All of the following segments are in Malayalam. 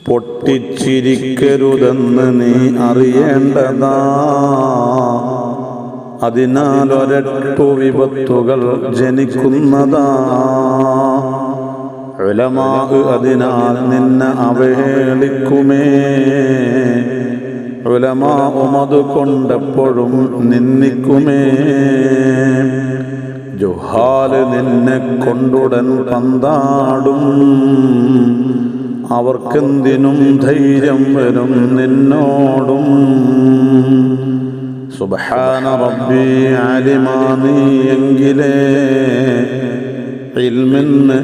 പൊട്ടിച്ചിരിക്കരുതെന്ന് നീ അറിയേണ്ടതാ. അതിനാൽ ഒരൊറ്റ വിപത്തുകൾ ജനിക്കുന്നതാ. ഉലമാ അതിനാൽ നിന്നെ അവഹേളിക്കുമേ. ഉലമാ അതുകൊണ്ടെപ്പോഴും നിന്ദിക്കുമേ. ജുഹാല് നിന്നെ കൊണ്ടുടൻ പന്താടും. അവർക്കെന്തിനും ധൈര്യം വരും നിന്നോടും. സുബ്ഹാന റബ്ബി ആലിമാ നീയെങ്കിലേ ഇൽമിന്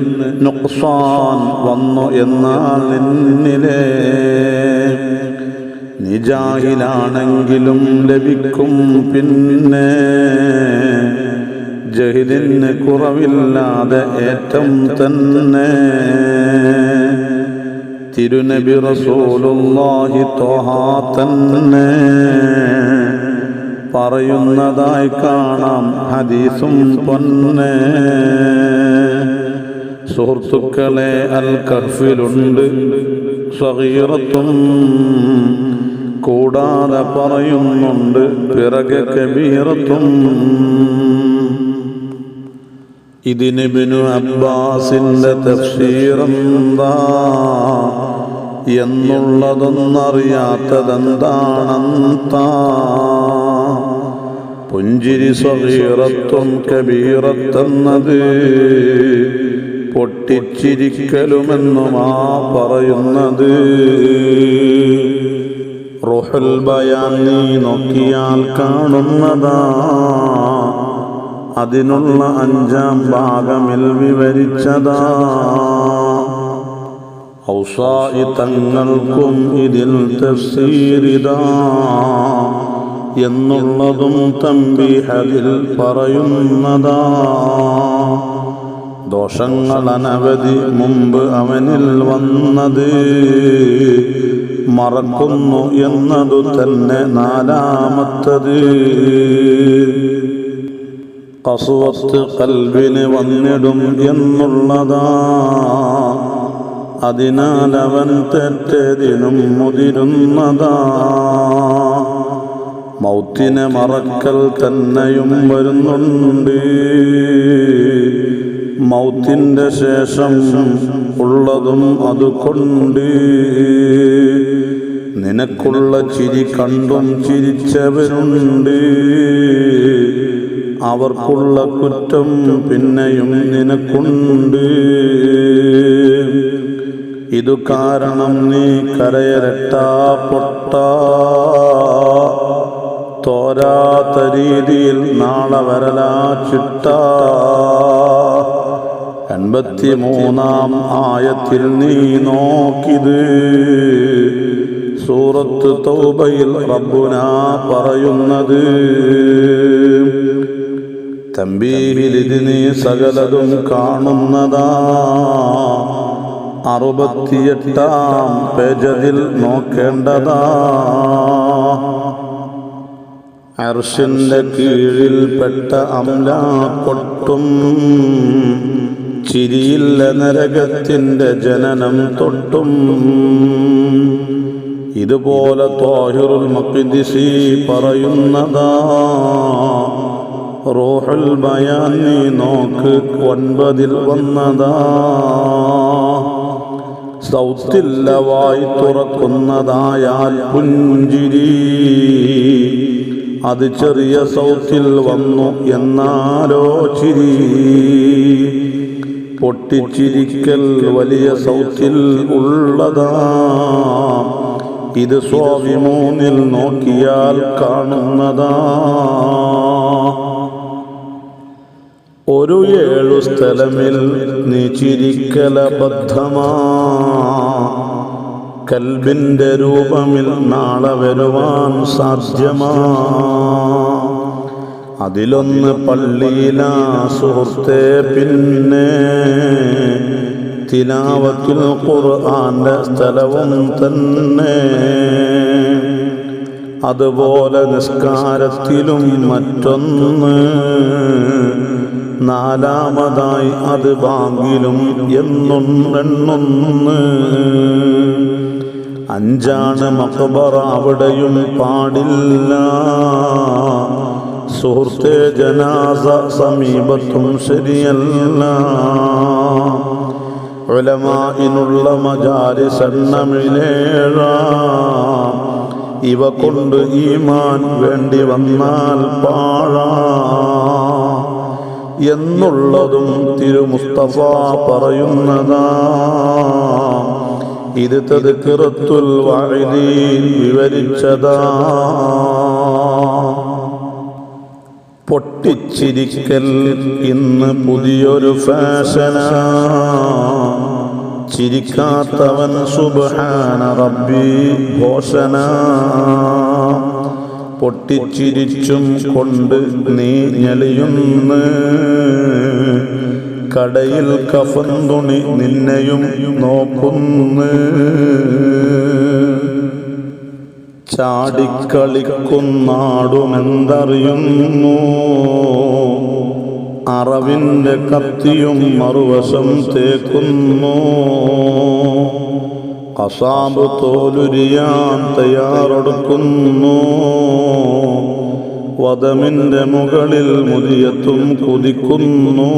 നുഖ്സാൻ വന്നു എന്നാൽ നിന്നിലേ. നീ ജാഹിലാണെങ്കിലും ലഭിക്കും പിന്നെ ജഹിലിന് കുറവില്ലാതെ ഏറ്റം തന്നെ. തിരുനബി റസൂലുള്ളാഹി ത്വഹ തന്നെ പറയുന്നതായി കാണാം ഹദീസും പൊന്നെ. സുഹൃത്തുക്കളെ, അൽ കഹ്ഫിലുണ്ട് സഗീറത്തും, കൂടാതെ പറയുന്നുണ്ട് പിറകെ കബീറത്തും. ഇതിന് ഇബ്നു അബ്ബാസിന്റെ തഫ്സീറെന്താ എന്നുള്ളതൊന്നറിയാത്തതെന്താണെന്താ. പുഞ്ചിരി സഗീറത്തും കബീറത്തെന്നത് പൊട്ടിച്ചിരിക്കലുമെന്നുമാ പറയുന്നത്. റൂഹുൽ ബയാൻ നീ നോക്കിയാൽ കാണുന്നതാ. അതിനുള്ള 5-ാം ഭാഗമിൽ വിവരിച്ചതാ. ഔസാഇ തങ്ങൾക്കും ഇതിൽ തഫ്സീരിതാ എന്നുള്ളതും തംബീഹയിൽ പറയുന്നതാ. ദോഷങ്ങൾ അനവധി മുമ്പ് അവനിൽ വന്നത് മറക്കുന്നു എന്നതു തന്നെ 4-മത്തത്. ഖസ്വത്ത് ഖൽബിന് വന്നിടും എന്നുള്ളതാ. അതിനാൽ അവൻ തെറ്റതിനും മുതിരുന്നതാ. മൗത്തിനെ മറക്കൽ തന്നെയും വരുന്നുണ്ട്. മൗത്തിന്റെ ശേഷം ഉള്ളതും അതുകൊണ്ട്. നിനക്കുള്ള ചിരി കണ്ടും ചിരിച്ചവരുണ്ട്. അവർക്കുള്ള കുറ്റം പിന്നെയും നിനക്കുണ്ട്. ഇതു കാരണം നീ കരയരട്ടാ പൊട്ട. തോരാത്ത രീതിയിൽ നാളെ വരലാ ചിട്ട. 83-ാം ആയത്തിൽ നീ നോക്കിത്. സൂറത്ത് തൗബയിൽ റബ്ബുനാ പറയുന്നത്. തംബീഹിലിത് നീ സകലതും കാണുന്നതാ. 68-ാം പേജതിൽ നോക്കേണ്ടതാ. അർശിന്റെ കീഴിൽപ്പെട്ട അംലാക്കൊട്ടും ചിരിയില്ല നരകത്തിന്റെ ജനനം തൊട്ടും. ഇതുപോലെ ത്വാഹിറുൽ മഖ്ദിസി പറയുന്നതാ. റൂഹുൽ ബയാൻ നീ നോക്ക് 9-ൽ വന്നതാ. സൗത്തില്ല വായി തുറക്കുന്നതായാൽ പുഞ്ചിരി. അത് ചെറിയ സൗത്തിൽ വന്നു എന്നാലോ ചിരി. പൊട്ടിച്ചിരിക്കൽ വലിയ സൗത്തിൽ ഉള്ളതാ. ഇത് സ്വാമി 3-ൽ നോക്കിയാൽ കാണുന്നതാ. ഒരു 7 സ്ഥലമിൽ നീ ചിരിക്കലബദ്ധമാ. കൽബിന്റെ രൂപമിൽ നാളെ വരുവാൻ സാധ്യമാ. അതിലൊന്ന് പള്ളിയിലാ സുഹൃത്തേ. പിന്നെ തിലാവത്തുൽ ഖുർആന്റെ സ്ഥലവും തന്നെ. അതുപോലെ നിസ്കാരത്തിലും മറ്റൊന്ന്. 4-മതായി അത് ബാങ്കിലും എണ്ണൊന്ന്. അഞ്ചാണ് മഖബറ, അവിടെയും പാടില്ല. സുഹൃത്തെ ജനാസ സമീപത്തും ശരിയല്ല. ഉലമാഇനുള്ള മജാലിസ് എണ്ണമിലേഴാം. ഇവ കൊണ്ട് ഈമാൻ വേണ്ടി വന്നാൽ പാഴാ എന്നുള്ളതും തിരുമുസ്തഫ പറയുന്നതാ. ഇത് തദ്കിറത്തുൽ വാഇദീൻ വിവരിച്ചതാ. പൊട്ടിച്ചിരിക്കൽ ഇന്ന് പുതിയൊരു ഫാഷനാ. ചിരിക്കാത്തവൻ സുബ്ഹാന റബ്ബി ഘോഷനാ. പൊട്ടിച്ചിരിച്ചും കൊണ്ട് നീ ഞെളിയുന്നു. കടയിൽ കഫൻ തുണി നിന്നെയും നോക്കുന്നു. ചാടിക്കളിക്കുന്നാടുമെന്തറിയുന്നു. അറവിന്റെ കത്തിയും മറുവശം തേക്കുന്നു. കസാബ് തോലുരിയാൻ തയ്യാറെടുക്കുന്നു. വദമിന്റെ മുകളിൽ മുദിയത്തും കുതിക്കുന്നു.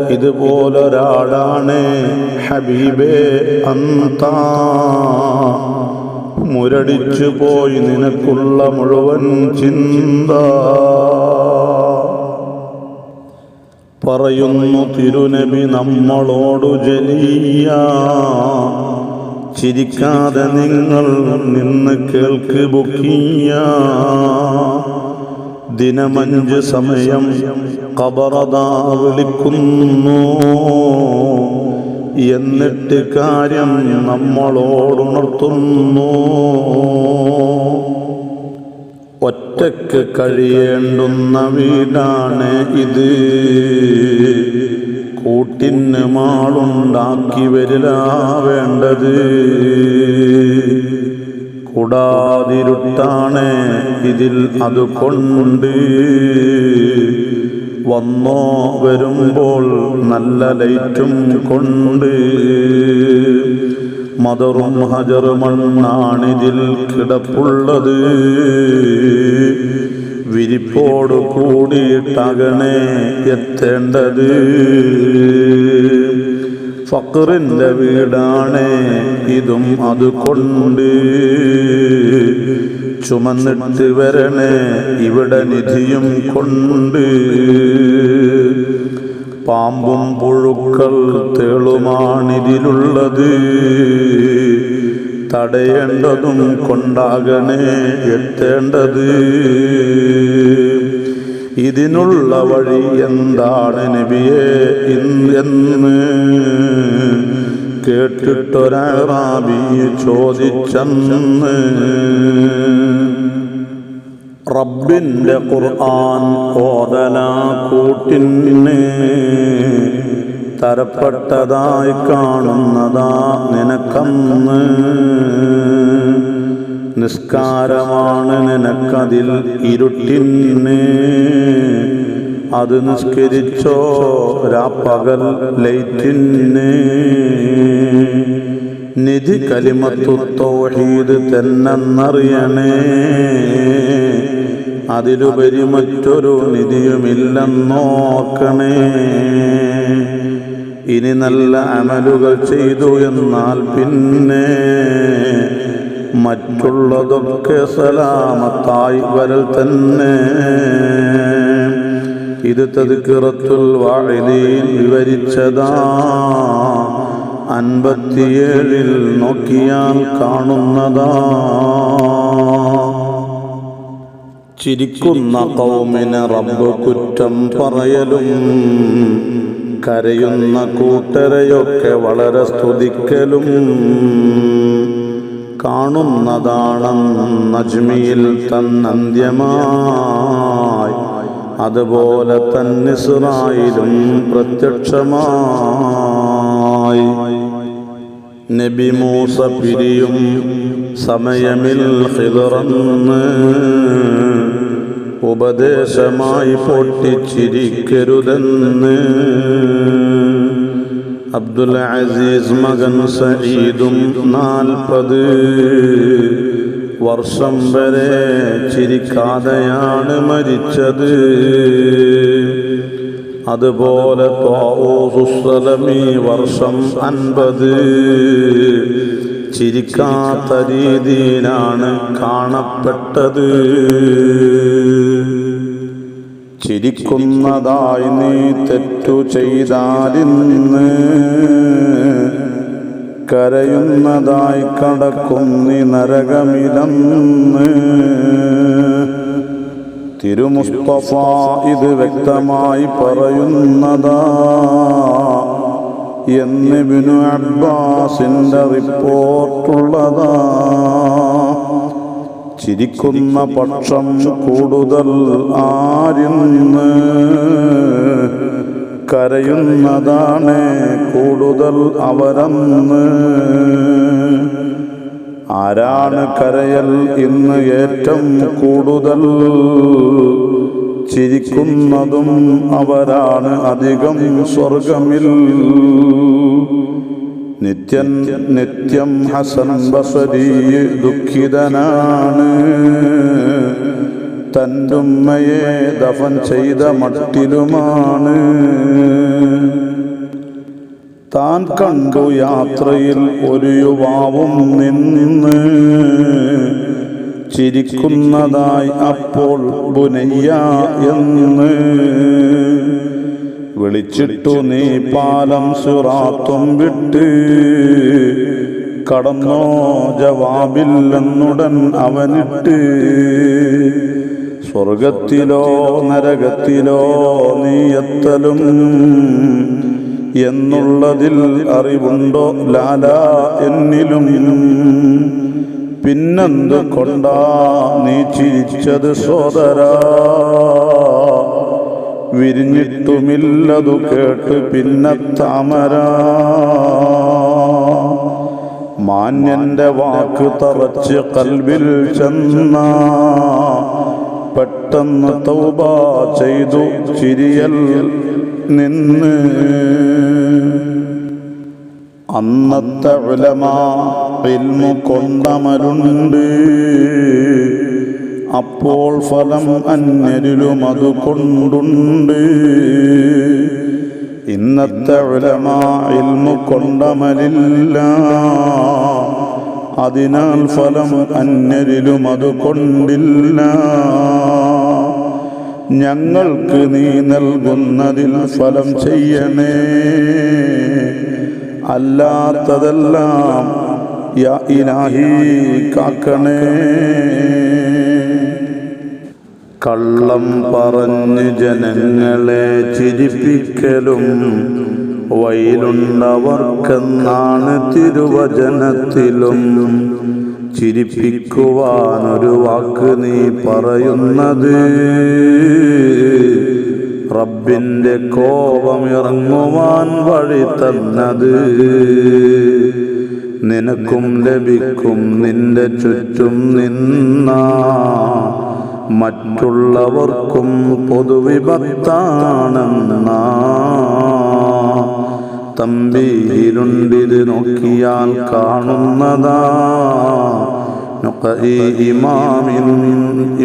ഇതുപോലൊരാളാണ് ഹബീബേ അന്ത. മുരടിച്ചു പോയി നിനക്കുള്ള മുഴുവൻ ചിന്ത. പറയുന്നു തിരുനബി നമ്മളോടു ജലിയ. ചിരിക്കാതെ നിങ്ങൾ നിന്ന് കേൾക്ക് ബുക്കിയ. ദിനമഞ്ച് സമയം ഖബറദാ വിളിക്കുന്നു. എന്നിട്ട് കാര്യം നമ്മളോടുണർത്തുന്നു. ഒറ്റയ്ക്ക് കഴിയേണ്ടുന്ന വീടാണ് ഇത്. കൂട്ടിന് മാളുണ്ടാക്കി വരില്ല വേണ്ടത്. കൂടാതിരുട്ടാണ് ഇതിൽ അതുകൊണ്ട്. വന്നോ വരുമ്പോൾ നല്ല ലൈറ്റും കൊണ്ട്. മദറും ഹജർ മണ്ണാണിതിൽ കിടപ്പുള്ളത്. വിരിപ്പോട് കൂടിയിട്ടകണേ എത്തേണ്ടത്. ഫഖറിന്റെ വീടാണ് ഇതും അതുകൊണ്ട്. ചുമന്നിട്ട് വരണേ ഇവിടെ നിധിയും കൊണ്ട്. പാമ്പും പുഴുക്കൾ തേളുമാണിതിലുള്ളത്. തടയേണ്ടതും കൊണ്ടാകണേ എത്തേണ്ടത്. ഇതിനുള്ള വഴി എന്താണ് നബിയേ എന്ന് കേട്ടിട്ടൊരാറാബി ചോദിച്ചന്ന്. റബ്ബിന്റെ ഖുർആൻ ഓതലാ കൂട്ടിന് തരപ്പെട്ടതായി കാണുന്നതാ നിനക്കന്ന്. നിസ്കാരമാണ് നിനക്കതിൽ ഇരുട്ടിന്. അത് നിസ്കരിച്ചോ രാപ്പകൽ ലൈറ്റിന്. നിധി കലിമത്തു തൗഹീദ് തെന്നെന്നറിയണേ. അതിലുപരി മറ്റൊരു നിധിയുമില്ലെന്നോർക്കണേ. ഇനി നല്ല അമലുകൾ ചെയ്തു എന്നാൽ പിന്നെ മറ്റുള്ളതൊക്കെ സലാമത്തായി വരൽ തന്നെ. ഇത് തദ്കിറത്തുൽ വാഇദീൻ വിവരിച്ചതാ. 57 നോക്കിയാൽ കാണുന്നതാ. ചിരിക്കുന്ന ഖൗമിനെ റബ്ബ് കുറ്റം പറയലും കരയുന്ന കൂട്ടരെയൊക്കെ വളരെ സ്തുതിക്കലും കാണുന്നതാണ് നജ്മിയിൽ തന്നന്ത്യമായി. അതുപോലെ തന്നെ ഇസ്രായേലും പ്രത്യക്ഷമായി. നബി മൂസ പിരിയും സമയമിൽ ഖിദറന്ന് ഉപദേശമായി പൊട്ടിച്ചിരിക്കരുതെന്ന് അബ്ദുൽ അസീസ് മകൻ സഈദും 40 വർഷം വരെ ചിരിക്കാതെയാണ് മരിച്ചത്. അതുപോലെ ത്വാഊസുസ്സലമി വർഷം 50 ചിരിക്കാത്ത രീതിയിലാണ് കാണപ്പെട്ടത്. ചിരിക്കുന്നതായി നീ തെറ്റു ചെയ്താലിന്ന് കരയുന്നതായി കടക്കും നീ നരകമിലെന്ന്. തിരുമുസ്തഫ ഇത് വ്യക്തമായി പറയുന്നതാ എന്ന് ഇബ്നു അബ്ബാസിന്റെ റിപ്പോർട്ടുള്ളതാ. ചിരിക്കുന്ന പക്ഷം കൂടുതൽ ആരിന്ന് കരയുന്നതാണ് കൂടുതൽ അവരെന്ന്. ആരാണ് കരയൽ ഇന്ന് ഏറ്റവും കൂടുതൽ? ചിരിക്കുന്നതും അവരാണ് അധികം സ്വർഗമിൽ. നിത്യം ഹസൻ ബസരി ദുഃഖിതനാണ്. തന്റുമ്മയെ ദഫൻ ചെയ്ത മട്ടിലുമാണ്. താൻ കണ്ടു യാത്രയിൽ ഒരു യുവാവും നിന്ന് ചിരിക്കുന്നതായി. അപ്പോൾ ബുനയ്യ എന്ന് വിളിച്ചിട്ടു നീ പാലം സിറാത്തും വിട്ട് കടന്നോ? ജവാബില്ലെന്നുടൻ അവനിട്ട്. സ്വർഗത്തിലോ നരകത്തിലോ നീ എത്തലും എന്നുള്ളതിൽ അറിവുണ്ടോ ലാല എന്നിലും? പിന്നെന്തു കൊണ്ടാ നീ ചിരിച്ചത് സോദരാ? വിരിഞ്ഞിട്ടുമില്ലതു കേട്ട് പിന്നെ താമര. മാന്യന്റെ വാക്ക് തറച്ച് കൽബിൽ ചെന്ന പെട്ടെന്ന് തൗബ ചെയ്തു ചിരിയൽ നിന്ന്. അന്നത്തെ ഉലമാ ഇൽമു കൊണ്ടമരുണ്ട്. അപ്പോൾ ഫലം അന്യരിലും അത് കൊണ്ടുണ്ട്. ഇന്നത്തെ ഉലമാ ഇൽമു കൊണ്ടമലില്ല. അതിനാൽ ഫലം അന്യരിലും അത് കൊണ്ടില്ല. ഞങ്ങൾക്ക് നീ നൽകുന്നതിൽ ഫലം ചെയ്യണേ. അല്ലാത്തതെല്ലാം യാ ഇലാഹി കാക്കണേ. കള്ളം പറഞ്ഞ് ജനങ്ങളെ ചിരിപ്പിക്കലും വൈലുണ്ടവർക്കെന്നാണ് തിരുവചനത്തിലും. ചിരിപ്പിക്കുവാനൊരു വാക്ക് നീ പറയുന്നത് റബ്ബിന്റെ കോപമിറങ്ങുവാൻ വഴി തന്നത്. നിനക്കും ലഭിക്കും നിന്റെ ചുറ്റും നിന്ന മറ്റുള്ളവർക്കും പൊതുവിപത്താണെന്ന തമ്പീരുണ്ടിത് നോക്കിയാൽ കാണുന്നതാ.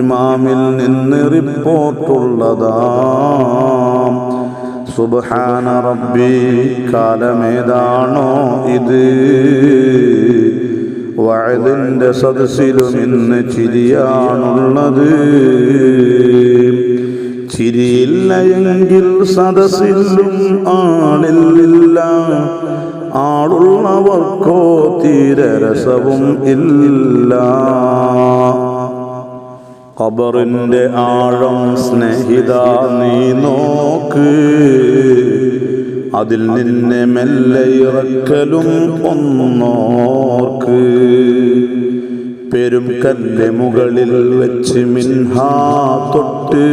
ഇമാമിൽ നിന്ന് റിപ്പോർട്ടുള്ളതാ. സുബ്ഹാന റബ്ബി കാലമേതാണോ ഇത്? വഅദിന്റെ സദസ്സിലും ഇന്ന് ചിരിയാണുള്ളത്. ചിരിയില്ലയെങ്കിൽ സദസ്സിലും ആളില്ല. ആളുള്ളവർക്കോ തീരെ രസവും ഇല്ല. ഖബറിന്റെ ആഴം സ്നേഹിത നീ നോക്ക്. അതിൽ നിന്നെ മെല്ലെ ഇറക്കലും ഒന്നോർക്ക്. പെരും കല്ല് മുകളിൽ വെച്ച് മിൻഹാ തൊട്ട്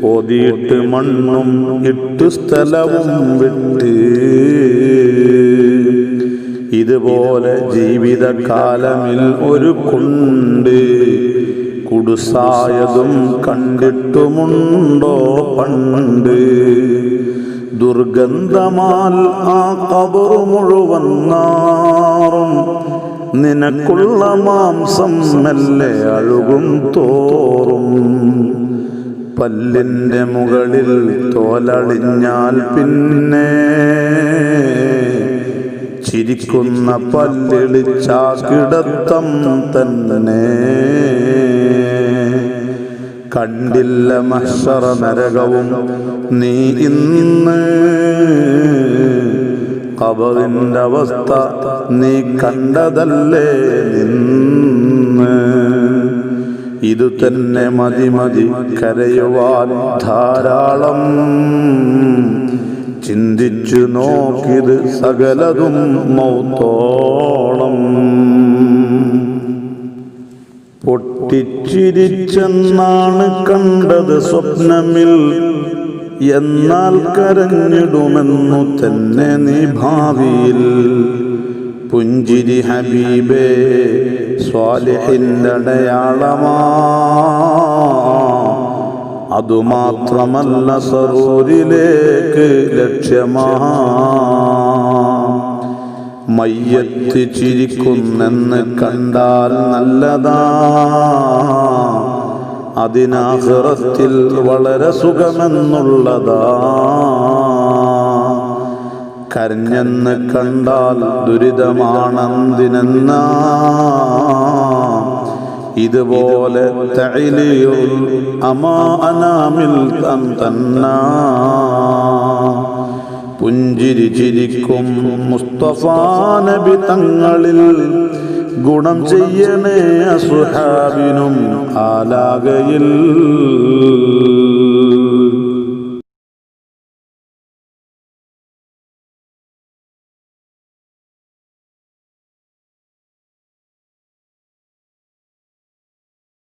ഓതിയിട്ട് മണ്ണും ഇട്ട് സ്ഥലവും വിട്ട്. ഇതുപോലെ ജീവിതകാലമിൽ ഒരു കുണ്ട് കുടുസായതും കണ്ടിട്ടുമുണ്ടോ പണ്ട്? ദുർഗന്ധമാൽ ആ ഖബർ മുഴുവൻ നാറും. നിനക്കുള്ള മാംസം മെല്ലെ അഴുകും തോറും. പല്ലിൻ്റെ മുകളിൽ തോലളിഞ്ഞാൽ പിന്നെ ചിരിക്കുന്ന പല്ലിളിച്ചാക്കിടത്തം തന്നെ. കണ്ടില്ല മഹ്ശറ നരകവും നീ ഇന്ന്. ഖബറിന്റെ അവസ്ഥ നീ കണ്ടതല്ലേ നിന്ന്. ഇതു തന്നെ മതി മതി കരയുവാൻ ധാരാളം. ചിന്തിച്ചു നോക്കിത് സകലതും മൗത്തോളം. പൊട്ടിച്ചിരിച്ചെന്നാണ് കണ്ടത് സ്വപ്നമിൽ. എന്നാൽ കരഞ്ഞിടുമെന്നു തന്നെ നീ ഭാവിയിൽ. പുഞ്ചിരി ഹബീബേ സ്വാലിഹിന്റെ അടയാളമാ. അതുമാത്രമല്ല സറൂരിലേക്ക് ലക്ഷ്യമാ. മയ്യത്ത് ചിരിക്കുന്നെന്ന് കണ്ടാൽ നല്ലതാ. അതിനാഖിറത്തിൽ വളരെ സുഖമെന്നുള്ളതാ. കരഞ്ഞെന്ന് കണ്ടാൽ ദുരിതമാണെന്തിനെന്നാ. ഇതുപോലെ തഅലീഉൽ അമാനാമിൽ തന്നാ. പുഞ്ചിരി ചിരിക്കും മുസ്തഫ നബി തങ്ങളിൽ. ഗുണം ചെയ്യണേ അസ്ഹാബിനും ആലാകയിൽ.